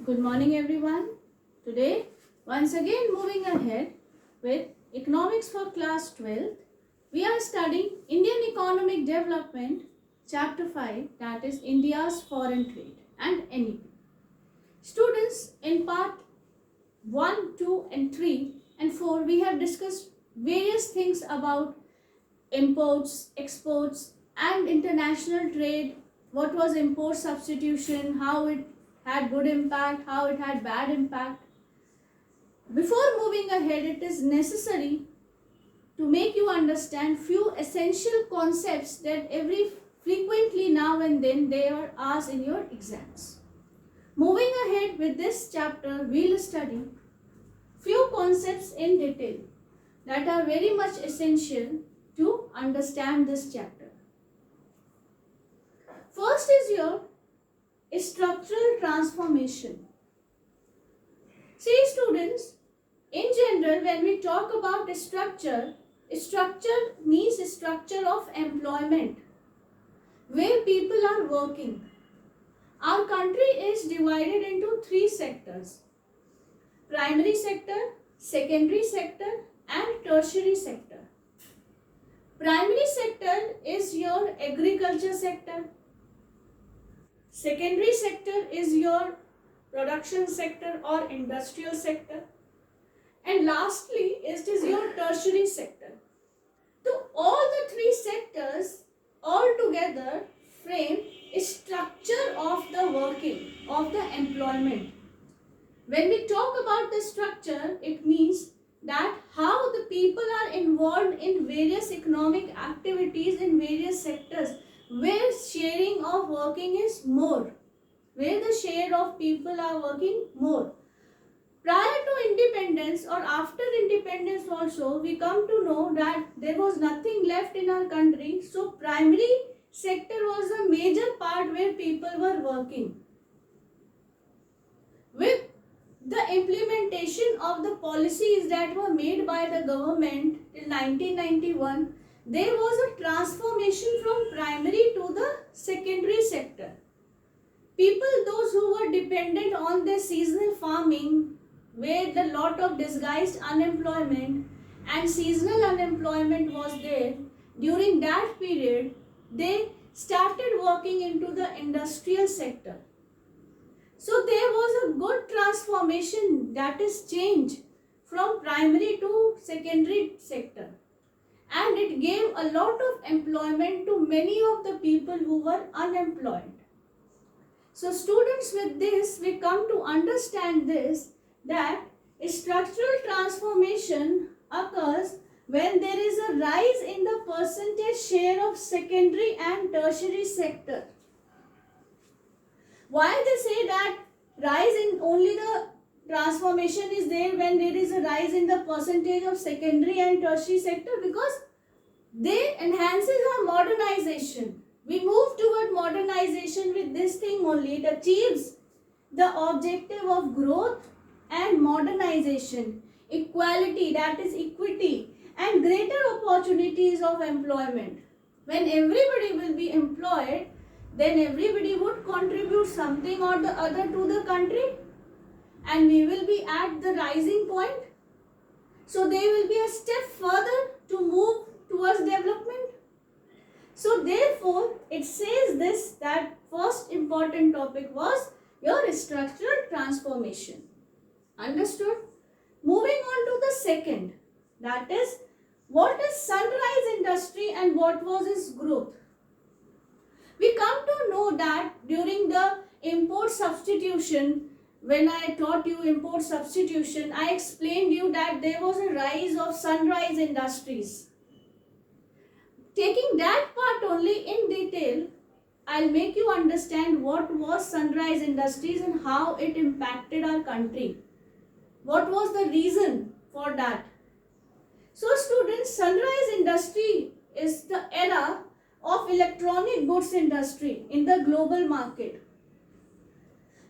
Good morning, everyone. Today, once again moving ahead with Economics for Class 12th, we are studying Indian Economic Development, Chapter 5, that is India's Foreign Trade and NEP. Students, in Part 1, 2 and 3 and 4, we have discussed various things about imports, exports and international trade. What was import substitution, how it had good impact, how it had bad impact. Before moving ahead, it is necessary to make you understand few essential concepts that frequently now and then they are asked in your exams. Moving ahead with this chapter, we will study few concepts in detail that are very much essential to understand this chapter. First is your structural transformation. See students, in general when we talk about structure means structure of employment where people are working. Our country is divided into three sectors: primary sector, secondary sector and tertiary sector. Primary sector is your agriculture sector. Secondary sector is your production sector or industrial sector. And lastly, it is your tertiary sector. So all the three sectors all together frame a structure of the working, of the employment. When we talk about the structure, it means that how the people are involved in various economic activities in various sectors where sharing of working is more, where the share of people are working more. Prior to independence or after independence also, we come to know that there was nothing left in our country. So primary sector was the major part where people were working. With the implementation of the policies that were made by the government in 1991, there was a transformation from primary to the secondary sector. People, those who were dependent on their seasonal farming, where the lot of disguised unemployment and seasonal unemployment was there, during that period, they started working into the industrial sector. So there was a good transformation, that is change from primary to secondary sector. And it gave a lot of employment to many of the people who were unemployed. So students, with this, we come to understand this, that structural transformation occurs when there is a rise in the percentage share of secondary and tertiary sector. Why they say that rise in only the transformation is there when there is a rise in the percentage of secondary and tertiary sector? Because they enhances our modernization. We move toward modernization with this thing only. It achieves the objective of growth and modernization, equality, that is equity, and greater opportunities of employment. When everybody will be employed, then everybody would contribute something or the other to the country, and we will be at the rising point. So they will be a step further to move towards development. So therefore, it says this, that first important topic was your structural transformation. Understood? Moving on to the second, that is, what is sunrise industry and what was its growth? We come to know that during the import substitution, when I taught you import substitution, I explained you that there was a rise of sunrise industries. Taking that part only in detail, I'll make you understand what was sunrise industries and how it impacted our country. What was the reason for that? So students, sunrise industry is the era of electronic goods industry in the global market.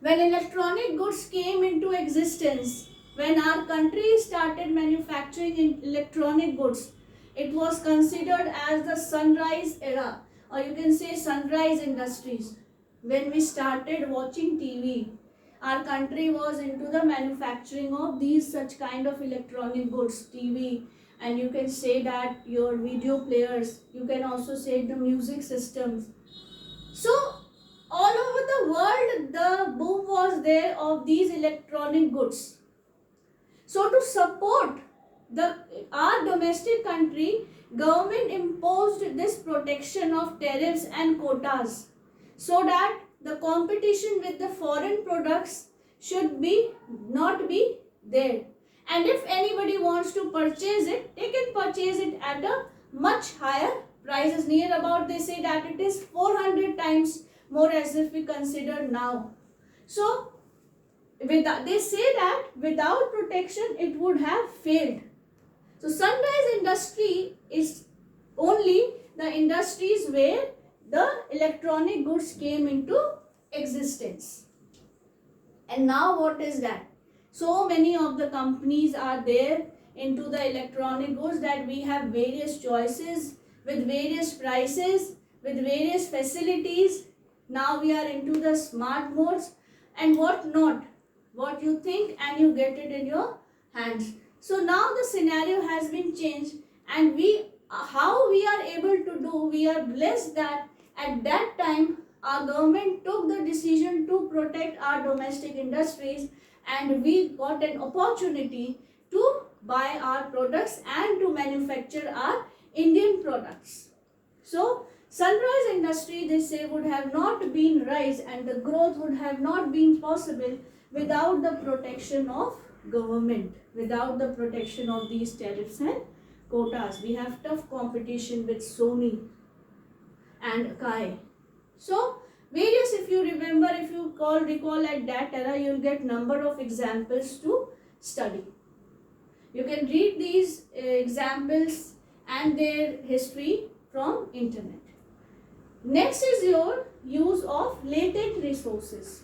When electronic goods came into existence, when our country started manufacturing in electronic goods, it was considered as the sunrise era, or you can say sunrise industries. When we started watching TV, our country was into the manufacturing of these such kind of electronic goods, TV, and you can say that your video players, you can also say the music systems. So all over the world the boom was there of these electronic goods. So to support the our domestic country, government imposed this protection of tariffs and quotas so that the competition with the foreign products should be not be there. And if anybody wants to purchase it, they can purchase it at a much higher prices, near about, they say that it is 400 times more as if we consider now. So they say that without protection it would have failed. So sunrise industry is only the industries where the electronic goods came into existence. And now what is that? So many of the companies are there into the electronic goods that we have various choices with various prices, with various facilities. Now we are into the smart modes and what not. What you think and you get it in your hands. So now the scenario has been changed, and how we are able to do, we are blessed that at that time our government took the decision to protect our domestic industries, and we got an opportunity to buy our products and to manufacture our Indian products. So sunrise industry, they say, would have not been rise and the growth would have not been possible without the protection of government, without the protection of these tariffs and quotas. We have tough competition with Sony and Kai. So various, if you remember, if you recall at that era, you'll get number of examples to study. You can read these examples and their history from internet. Next is your use of latent resources.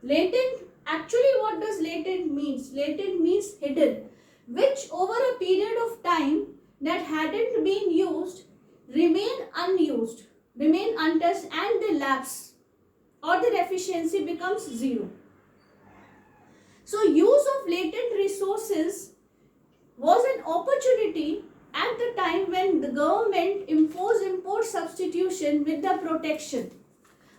Latent, actually what does latent means? Latent means hidden, which over a period of time that hadn't been used remain unused, remain untouched, and they lapse or their efficiency becomes zero. So use of latent resources was an opportunity at the time when the government imposed import substitution with the protection.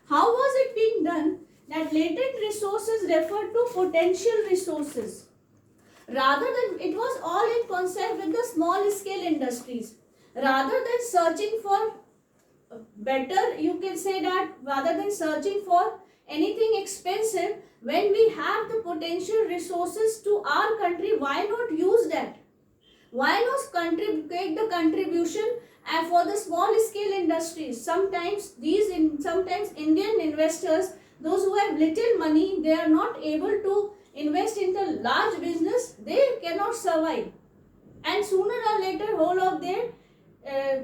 How was it being done? That latent resources refer to potential resources. Rather than, it was all in concept with the small scale industries. Rather than searching for better, you can say that rather than searching for anything expensive, when we have the potential resources to our country, why not use that? Why not take the contribution for the small scale industries? Sometimes Indian investors, those who have little money, they are not able to invest in the large business, they cannot survive. And sooner or later, whole of their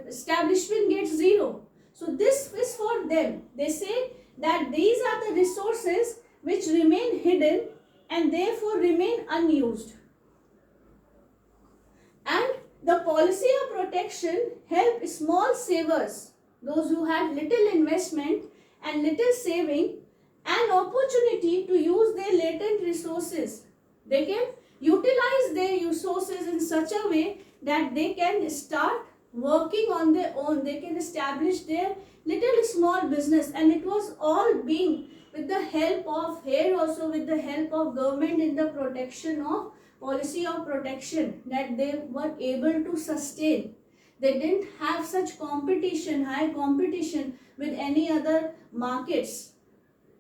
establishment gets zero. So this is for them. They say that these are the resources which remain hidden and therefore remain unused. And the policy of protection help small savers, those who had little investment and little saving, an opportunity to use their latent resources. They can utilize their resources in such a way that they can start working on their own. They can establish their little small business, and it was all being with the help of with the help of government in the protection of policy of protection that they were able to sustain. They didn't have such competition, high competition with any other markets.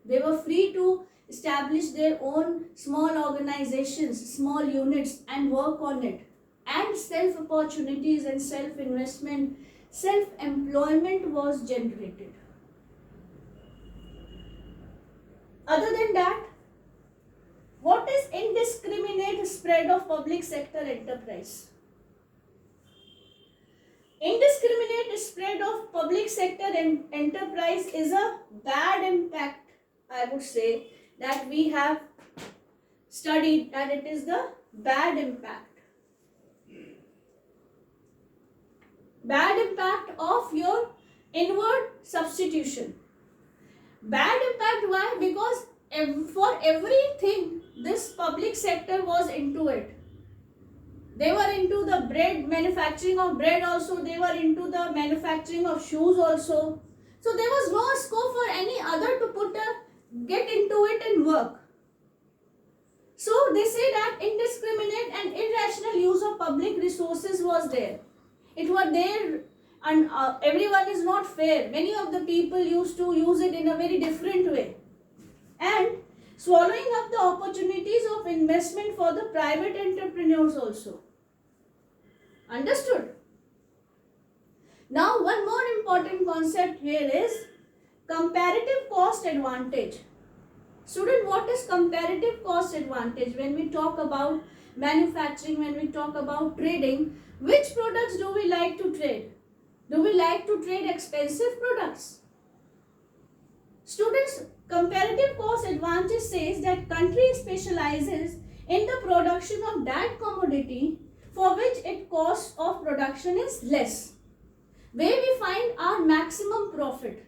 They were free to establish their own small organizations, small units, and work on it. And self opportunities and self investment, self employment was generated. Other than that, what is indiscriminate spread of public sector enterprise? Indiscriminate spread of public sector enterprise is a bad impact, I would say, that we have studied, and it is the bad impact. Bad impact of your inward substitution. Bad impact, why? Because for everything, this public sector was into it. They were into the bread, manufacturing of bread also. They were into the manufacturing of shoes also. So there was no scope for any other to get into it and work. So they say that indiscriminate and irrational use of public resources was there. It was there, and everyone is not fair. Many of the people used to use it in a very different way. And swallowing up the opportunities of investment for the private entrepreneurs also. Understood? Now one more important concept here is comparative cost advantage. Student, what is comparative cost advantage? When we talk about manufacturing, when we talk about trading, which products do we like to trade? Do we like to trade expensive products? Students, comparative cost advantage says that country specializes in the production of that commodity for which its cost of production is less, where we find our maximum profit.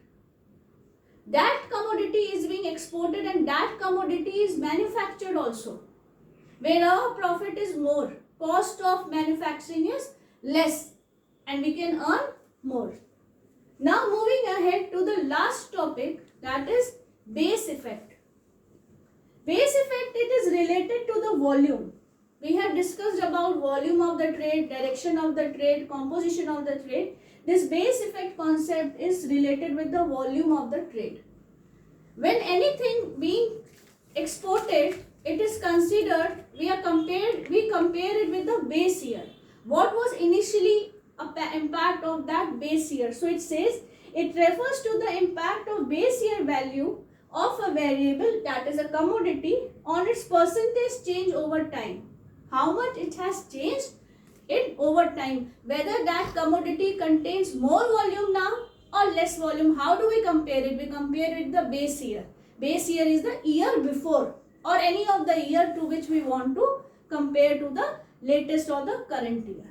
That commodity is being exported and that commodity is manufactured also, where our profit is more, cost of manufacturing is less, and we can earn more. Now moving ahead to the last topic, that is base effect. Base effect, it is related to the volume. We have discussed about volume of the trade, direction of the trade, composition of the trade. This base effect concept is related with the volume of the trade. When anything being exported, it is considered, we compare it with the base year. What was initially impact of that base year? So it says it refers to the impact of base year value of a variable, that is a commodity, on its percentage change over time. How much it has changed in over time, whether that commodity contains more volume now or less volume. How do we compare it? We compare it with the base year. Base year is the year before or any of the year to which we want to compare to the latest or the current year.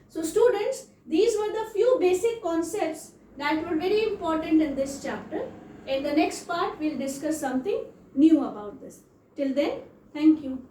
So students, these were the few basic concepts that were very important in this chapter. In the next part, we'll discuss something new about this. Till then, thank you.